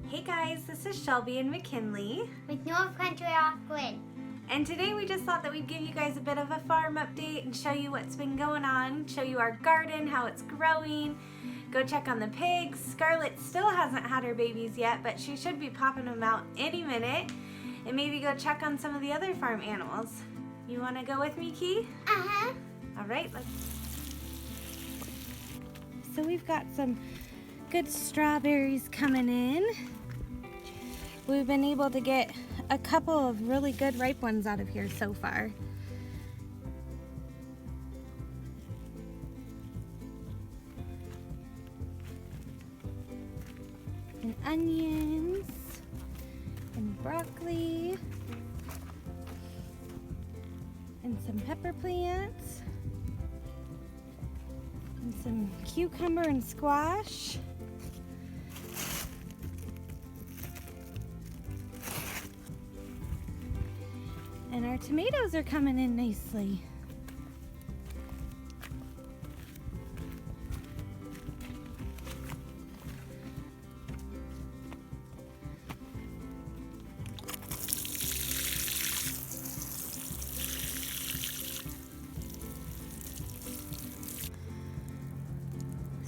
Hey guys, this is Shelby and McKinley with Northcountryoffgrid. And today we just thought that we'd give you guys a bit of a farm update and show you what's been going on, show you our garden, how it's growing, go check on the pigs. Scarlett still hasn't had her babies yet, but she should be popping them out any minute, and maybe go check on some of the other farm animals. You want to go with me, Key? Uh-huh. All right, let's. So we've got some good strawberries coming in. We've been able to get a couple of really good ripe ones out of here so far. And onions and broccoli and some pepper plants and some cucumber and squash. And our tomatoes are coming in nicely.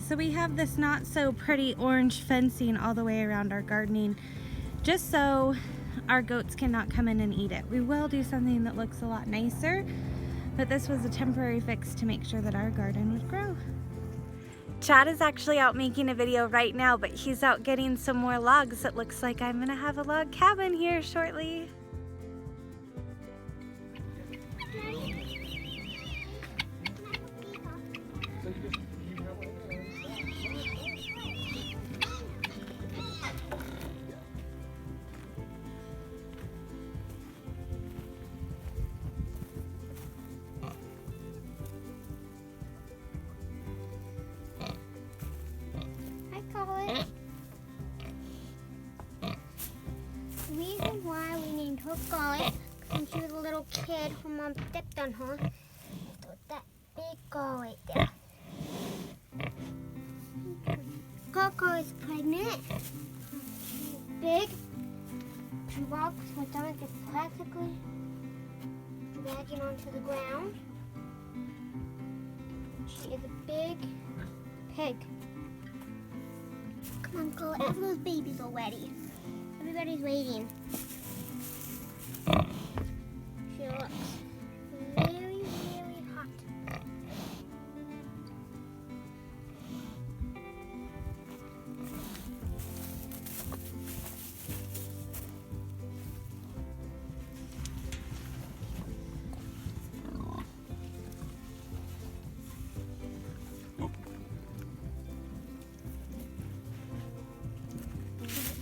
So we have this not so pretty orange fencing all the way around our gardening, just so our goats cannot come in and eat it. We will do something that looks a lot nicer, but this was a temporary fix to make sure that our garden would grow. Chad is actually out making a video right now, but he's out getting some more logs. It looks like I'm gonna have a log cabin here shortly. The reason why we named her Scarlett, because when she was a little kid, her mom stepped on her. With that big girl right there. Coco is pregnant. She's big. She walks, her stomach is practically dragging onto the ground. She is a big pig. Come on, go have those babies already. Everybody's waiting. She looks very, very hot.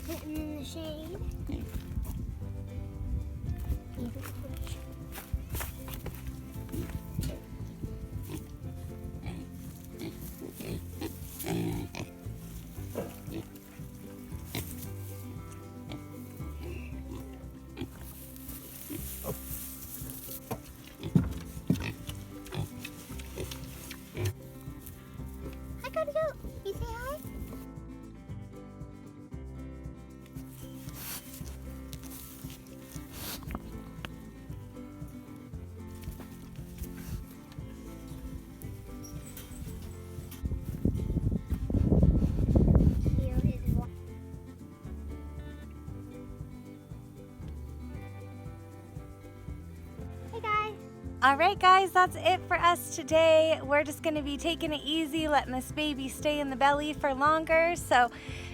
Sitting in the shade. I gotta go. You say hi? All right guys, that's it for us today. We're just gonna be taking it easy, letting this baby stay in the belly for longer. So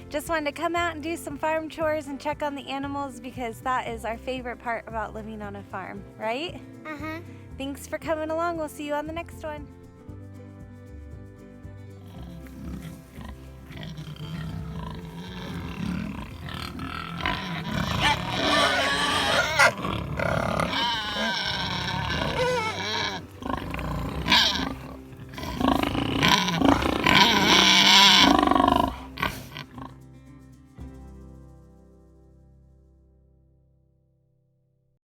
just wanted to come out and do some farm chores and check on the animals, because that is our favorite part about living on a farm, right? Uh-huh. Thanks for coming along. We'll see you on the next one.